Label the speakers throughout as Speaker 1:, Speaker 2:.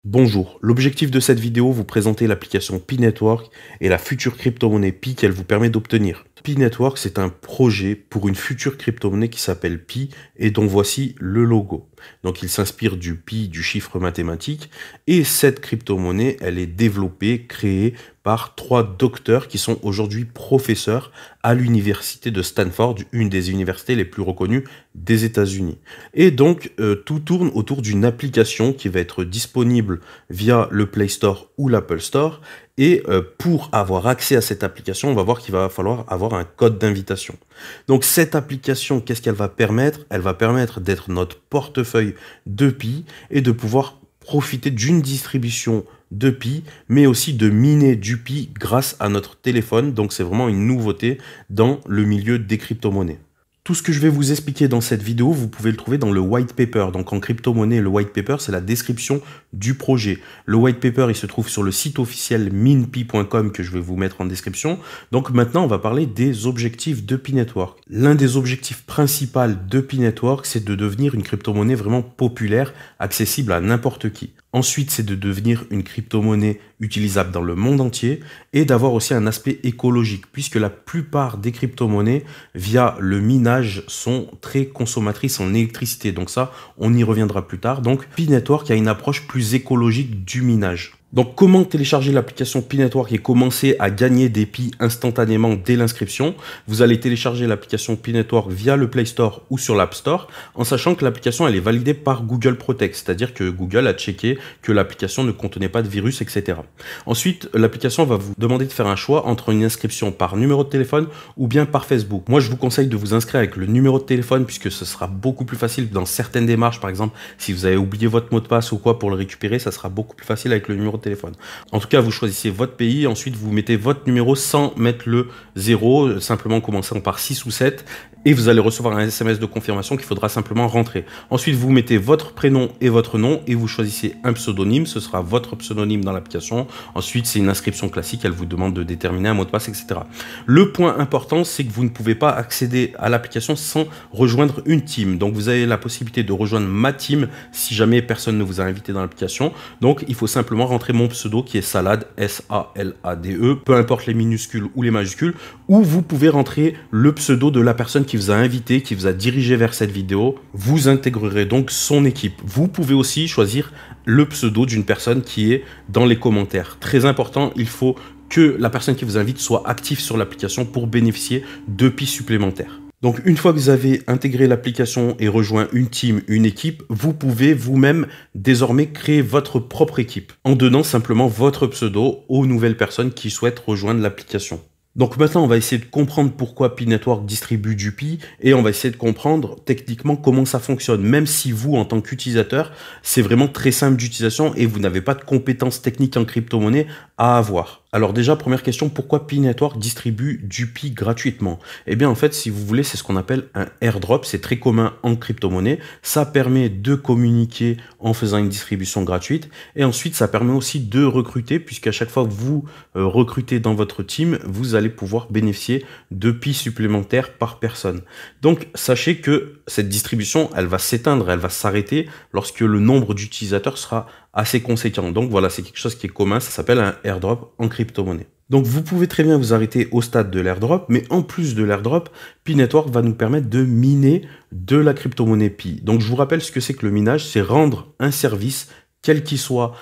Speaker 1: Bonjour, l'objectif de cette vidéo, vous présenter l'application Pi Network et la future crypto-monnaie Pi qu'elle vous permet d'obtenir. Pi Network, c'est un projet pour une future crypto-monnaie qui s'appelle Pi et dont voici le logo. Donc il s'inspire du Pi, du chiffre mathématique, et cette crypto-monnaie, elle est développée, créée par 3 docteurs qui sont aujourd'hui professeurs à l'université de Stanford, une des universités les plus reconnues des États-Unis. Et donc tout tourne autour d'une application qui va être disponible via le Play Store ou l'Apple Store. Et pour avoir accès à cette application, on va voir qu'il va falloir avoir un code d'invitation. Donc cette application, qu'est-ce qu'elle va permettre? Elle va permettre d'être notre portefeuille de Pi et de pouvoir profiter d'une distribution de Pi, mais aussi de miner du Pi grâce à notre téléphone. Donc c'est vraiment une nouveauté dans le milieu des crypto-monnaies. Tout ce que je vais vous expliquer dans cette vidéo, vous pouvez le trouver dans le white paper. Donc en crypto-monnaie, le white paper, c'est la description du projet. Le white paper, il se trouve sur le site officiel minpi.com que je vais vous mettre en description. Donc maintenant, on va parler des objectifs de Pi Network. L'un des objectifs principaux de Pi Network, c'est de devenir une crypto-monnaie vraiment populaire, accessible à n'importe qui. Ensuite, c'est de devenir une crypto-monnaie utilisable dans le monde entier et d'avoir aussi un aspect écologique, puisque la plupart des crypto-monnaies, via le minage, sont très consommatrices en électricité. Donc ça, on y reviendra plus tard. Donc Pi Network a une approche plus écologique du minage. Donc comment télécharger l'application Pi Network et commencer à gagner des Pi instantanément dès l'inscription? Vous allez télécharger l'application Pi Network via le Play Store ou sur l'App Store, en sachant que l'application elle est validée par Google Protect, c'est-à-dire que Google a checké que l'application ne contenait pas de virus, etc. Ensuite, l'application va vous demander de faire un choix entre une inscription par numéro de téléphone ou bien par Facebook. Moi, je vous conseille de vous inscrire avec le numéro de téléphone puisque ce sera beaucoup plus facile dans certaines démarches. Par exemple, si vous avez oublié votre mot de passe ou quoi pour le récupérer, ça sera beaucoup plus facile avec le numéro de téléphone. En tout cas, vous choisissez votre pays, ensuite vous mettez votre numéro sans mettre le 0, simplement commençant par 6 ou 7, et vous allez recevoir un SMS de confirmation qu'il faudra simplement rentrer. Ensuite, vous mettez votre prénom et votre nom, et vous choisissez un pseudonyme, ce sera votre pseudonyme dans l'application. Ensuite, c'est une inscription classique, elle vous demande de déterminer un mot de passe, etc. Le point important, c'est que vous ne pouvez pas accéder à l'application sans rejoindre une team. Donc, vous avez la possibilité de rejoindre ma team si jamais personne ne vous a invité dans l'application. Donc, il faut simplement rentrer mon pseudo qui est Salade, S-A-L-A-D-E, peu importe les minuscules ou les majuscules, ou vous pouvez rentrer le pseudo de la personne qui vous a invité, qui vous a dirigé vers cette vidéo. Vous intégrerez donc son équipe. Vous pouvez aussi choisir le pseudo d'une personne qui est dans les commentaires. Très important, il faut que la personne qui vous invite soit active sur l'application pour bénéficier de Pi supplémentaires. Donc une fois que vous avez intégré l'application et rejoint une team, une équipe, vous pouvez vous-même désormais créer votre propre équipe en donnant simplement votre pseudo aux nouvelles personnes qui souhaitent rejoindre l'application. Donc maintenant, on va essayer de comprendre pourquoi Pi Network distribue du Pi et on va essayer de comprendre techniquement comment ça fonctionne. Même si vous, en tant qu'utilisateur, c'est vraiment très simple d'utilisation et vous n'avez pas de compétences techniques en crypto-monnaie à avoir. Alors déjà, première question, pourquoi Pi Network distribue du Pi gratuitement? Eh bien en fait, si vous voulez, c'est ce qu'on appelle un airdrop, c'est très commun en crypto-monnaie. Ça permet de communiquer en faisant une distribution gratuite et ensuite ça permet aussi de recruter puisqu'à chaque fois que vous recrutez dans votre team, vous allez pouvoir bénéficier de Pi supplémentaires par personne. Donc sachez que cette distribution, elle va s'éteindre, elle va s'arrêter lorsque le nombre d'utilisateurs sera assez conséquent. Donc voilà, c'est quelque chose qui est commun, ça s'appelle un airdrop en crypto-monnaie. Donc vous pouvez très bien vous arrêter au stade de l'airdrop, mais en plus de l'airdrop, Pi Network va nous permettre de miner de la crypto-monnaie Pi. Donc je vous rappelle ce que c'est que le minage, c'est rendre un service, quel qu'il soit,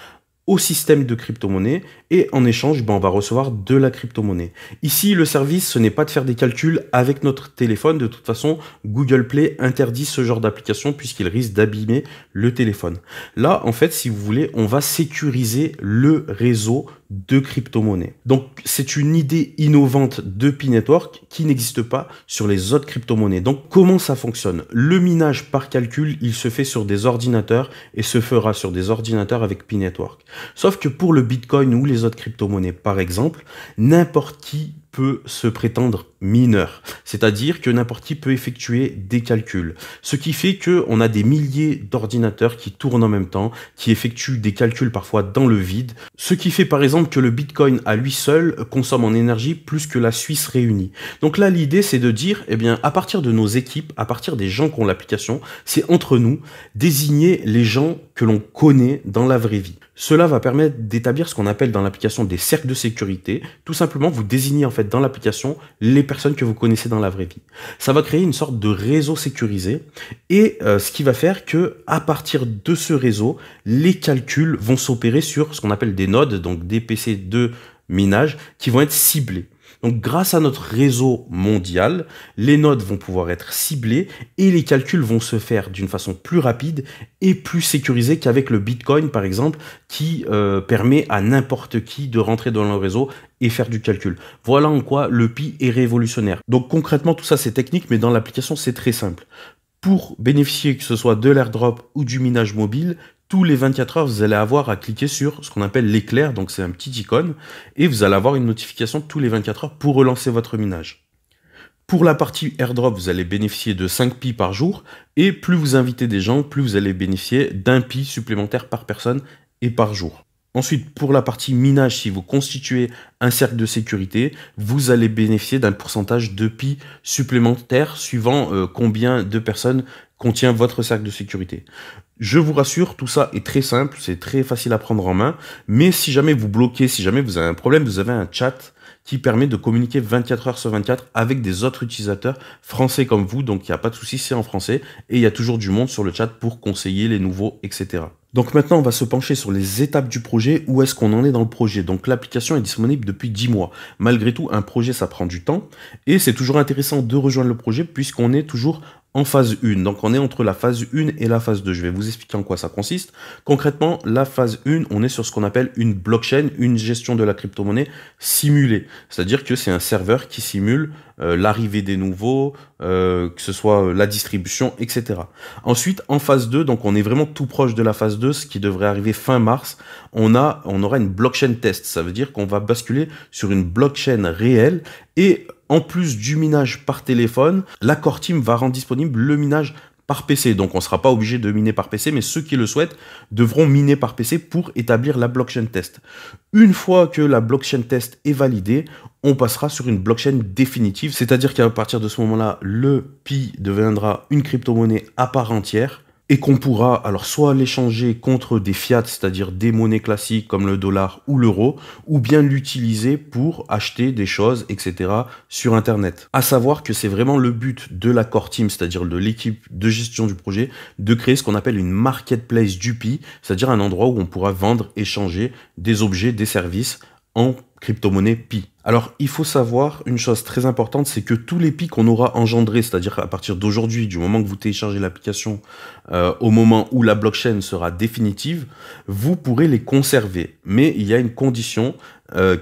Speaker 1: au système de crypto-monnaie et en échange, on va recevoir de la crypto-monnaie. Ici, le service, ce n'est pas de faire des calculs avec notre téléphone. De toute façon, Google Play interdit ce genre d'application puisqu'il risque d'abîmer le téléphone. Là, en fait, si vous voulez, on va sécuriser le réseau de crypto-monnaies. Donc, c'est une idée innovante de Pi Network qui n'existe pas sur les autres crypto-monnaies. Donc, comment ça fonctionne? Le minage par calcul, il se fait sur des ordinateurs et se fera sur des ordinateurs avec Pi Network. Sauf que pour le Bitcoin ou les autres crypto-monnaies, par exemple, n'importe qui peut se prétendre mineur, c'est-à-dire que n'importe qui peut effectuer des calculs. Ce qui fait qu'on a des milliers d'ordinateurs qui tournent en même temps, qui effectuent des calculs parfois dans le vide, ce qui fait par exemple que le Bitcoin à lui seul consomme en énergie plus que la Suisse réunie. Donc là, l'idée c'est de dire, eh bien, à partir de nos équipes, à partir des gens qui ont l'application, c'est entre nous désigner les gens que l'on connaît dans la vraie vie. Cela va permettre d'établir ce qu'on appelle dans l'application des cercles de sécurité. Tout simplement, vous désignez en fait dans l'application les personnes que vous connaissez dans la vraie vie. Ça va créer une sorte de réseau sécurisé et ce qui va faire que à partir de ce réseau, les calculs vont s'opérer sur ce qu'on appelle des nodes, donc des PC de minage qui vont être ciblés. Donc grâce à notre réseau mondial, les nodes vont pouvoir être ciblées et les calculs vont se faire d'une façon plus rapide et plus sécurisée qu'avec le Bitcoin par exemple, qui permet à n'importe qui de rentrer dans le réseau et faire du calcul. Voilà en quoi le Pi est révolutionnaire. Donc concrètement tout ça c'est technique, mais dans l'application c'est très simple. Pour bénéficier que ce soit de l'airdrop ou du minage mobile, tous les 24 heures, vous allez avoir à cliquer sur ce qu'on appelle l'éclair, donc c'est un petit icône, et vous allez avoir une notification tous les 24 heures pour relancer votre minage. Pour la partie airdrop, vous allez bénéficier de 5 Pi par jour, et plus vous invitez des gens, plus vous allez bénéficier d'un Pi supplémentaire par personne et par jour. Ensuite, pour la partie minage, si vous constituez un cercle de sécurité, vous allez bénéficier d'un pourcentage de Pi supplémentaire suivant combien de personnes contient votre cercle de sécurité. Je vous rassure, tout ça est très simple, c'est très facile à prendre en main, mais si jamais vous bloquez, si jamais vous avez un problème, vous avez un chat qui permet de communiquer 24 heures sur 24 avec des autres utilisateurs français comme vous, donc il n'y a pas de souci, c'est en français, et il y a toujours du monde sur le chat pour conseiller les nouveaux, etc. Donc maintenant, on va se pencher sur les étapes du projet, où est-ce qu'on en est dans le projet. Donc l'application est disponible depuis 10 mois. Malgré tout, un projet, ça prend du temps, et c'est toujours intéressant de rejoindre le projet puisqu'on est toujours en phase 1. Donc on est entre la phase 1 et la phase 2. Je vais vous expliquer en quoi ça consiste. Concrètement, la phase 1, on est sur ce qu'on appelle une blockchain, une gestion de la crypto-monnaie simulée. C'est-à-dire que c'est un serveur qui simule l'arrivée des nouveaux, que ce soit la distribution, etc. Ensuite, en phase 2, donc on est vraiment tout proche de la phase 2, ce qui devrait arriver fin mars, on aura une blockchain test. Ça veut dire qu'on va basculer sur une blockchain réelle et en plus du minage par téléphone, la Core Team va rendre disponible le minage par PC. Donc on ne sera pas obligé de miner par PC, mais ceux qui le souhaitent devront miner par PC pour établir la blockchain test. Une fois que la blockchain test est validée, on passera sur une blockchain définitive, c'est-à-dire qu'à partir de ce moment-là, le Pi deviendra une crypto-monnaie à part entière, et qu'on pourra alors soit l'échanger contre des fiat, c'est-à-dire des monnaies classiques comme le dollar ou l'euro, ou bien l'utiliser pour acheter des choses, etc. sur Internet. À savoir que c'est vraiment le but de la Core Team, c'est-à-dire de l'équipe de gestion du projet, de créer ce qu'on appelle une marketplace du Pi, c'est-à-dire un endroit où on pourra vendre, échanger des objets, des services en crypto-monnaie Pi. Alors, il faut savoir une chose très importante, c'est que tous les Pi qu'on aura engendrés, c'est-à-dire à partir d'aujourd'hui, du moment que vous téléchargez l'application, au moment où la blockchain sera définitive, vous pourrez les conserver. Mais il y a une condition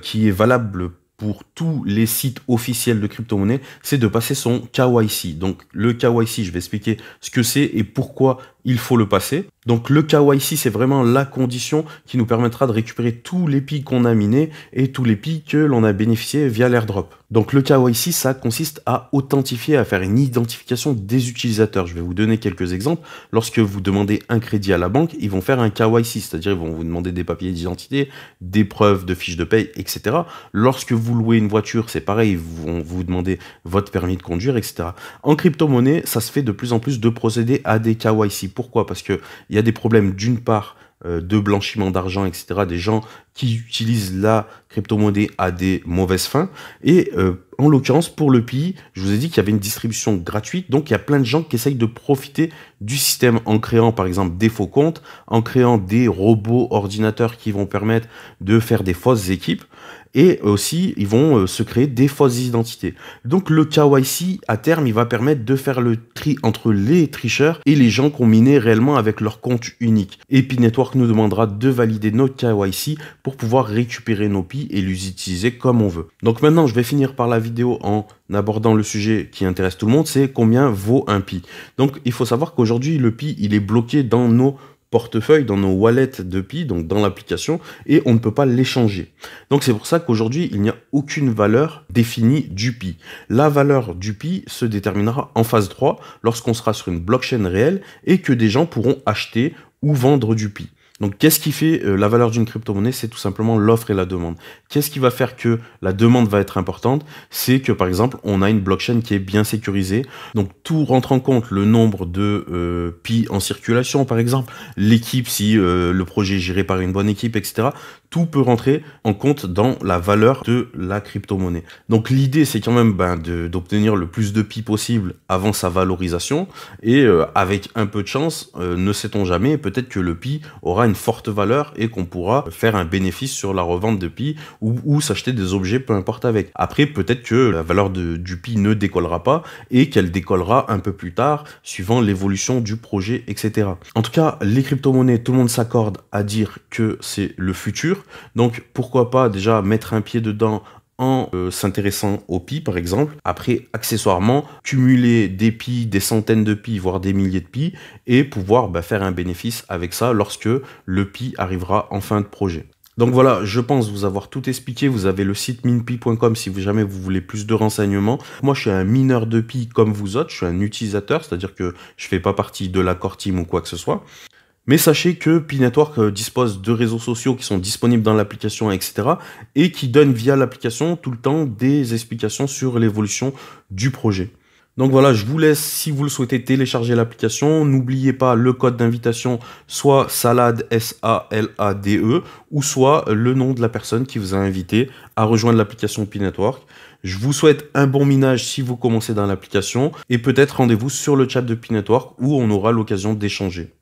Speaker 1: qui est valable pour tous les sites officiels de crypto-monnaie, c'est de passer son KYC. Donc le KYC, je vais expliquer ce que c'est et pourquoi il faut le passer. Donc le KYC, c'est vraiment la condition qui nous permettra de récupérer tous les Pi qu'on a minés et tous les Pi que l'on a bénéficié via l'airdrop. Donc le KYC, ça consiste à authentifier, à faire une identification des utilisateurs. Je vais vous donner quelques exemples. Lorsque vous demandez un crédit à la banque, ils vont faire un KYC, c'est-à-dire ils vont vous demander des papiers d'identité, des preuves de fiches de paye, etc. Lorsque vous louez une voiture, c'est pareil, ils vont vous demander votre permis de conduire, etc. En crypto-monnaie, ça se fait de plus en plus de procéder à des KYC. Pourquoi? Parce qu'il y a des problèmes d'une part de blanchiment d'argent, etc. Des gens qui utilisent la crypto-monnaie à des mauvaises fins. Et en l'occurrence, pour le Pi, je vous ai dit qu'il y avait une distribution gratuite. Donc, il y a plein de gens qui essayent de profiter du système en créant, par exemple, des faux comptes, en créant des robots ordinateurs qui vont permettre de faire des fausses équipes. Et aussi, ils vont se créer des fausses identités. Donc le KYC, à terme, il va permettre de faire le tri entre les tricheurs et les gens qui ont miné réellement avec leur compte unique. Et Pi Network nous demandera de valider notre KYC pour pouvoir récupérer nos Pi et les utiliser comme on veut. Donc maintenant, je vais finir par la vidéo en abordant le sujet qui intéresse tout le monde, c'est combien vaut un Pi. Donc il faut savoir qu'aujourd'hui, le Pi, il est bloqué dans nos portefeuille, dans nos wallets de Pi, donc dans l'application, et on ne peut pas l'échanger. Donc c'est pour ça qu'aujourd'hui, il n'y a aucune valeur définie du Pi. La valeur du Pi se déterminera en phase 3, lorsqu'on sera sur une blockchain réelle et que des gens pourront acheter ou vendre du Pi. Donc, qu'est-ce qui fait la valeur d'une crypto-monnaie? C'est tout simplement l'offre et la demande. Qu'est-ce qui va faire que la demande va être importante? C'est que, par exemple, on a une blockchain qui est bien sécurisée. Donc, tout rentre en compte, le nombre de Pi en circulation, par exemple, l'équipe, si le projet est géré par une bonne équipe, etc. Tout peut rentrer en compte dans la valeur de la crypto-monnaie. Donc, l'idée, c'est quand même d'obtenir le plus de Pi possible avant sa valorisation. Et avec un peu de chance, ne sait-on jamais, peut-être que le Pi aura une forte valeur et qu'on pourra faire un bénéfice sur la revente de Pi ou s'acheter des objets, peu importe avec. Après, peut-être que la valeur du Pi ne décollera pas et qu'elle décollera un peu plus tard, suivant l'évolution du projet, etc. En tout cas, les crypto-monnaies, tout le monde s'accorde à dire que c'est le futur. Donc, pourquoi pas déjà mettre un pied dedans en s'intéressant au Pi, par exemple. Après, accessoirement, cumuler des Pi, des centaines de Pi, voire des milliers de Pi, et pouvoir faire un bénéfice avec ça lorsque le Pi arrivera en fin de projet. Donc voilà, je pense vous avoir tout expliqué. Vous avez le site minpi.com si jamais vous voulez plus de renseignements. Moi, je suis un mineur de Pi comme vous autres. Je suis un utilisateur, c'est-à-dire que je fais pas partie de la core team ou quoi que ce soit. Mais sachez que Pi-Network dispose de réseaux sociaux qui sont disponibles dans l'application, etc. et qui donnent via l'application tout le temps des explications sur l'évolution du projet. Donc voilà, je vous laisse, si vous le souhaitez, télécharger l'application. N'oubliez pas le code d'invitation, soit SALADE, S-A-L-A-D-E, ou soit le nom de la personne qui vous a invité à rejoindre l'application Pi-Network. Je vous souhaite un bon minage si vous commencez dans l'application, et peut-être rendez-vous sur le chat de Pi-Network où on aura l'occasion d'échanger.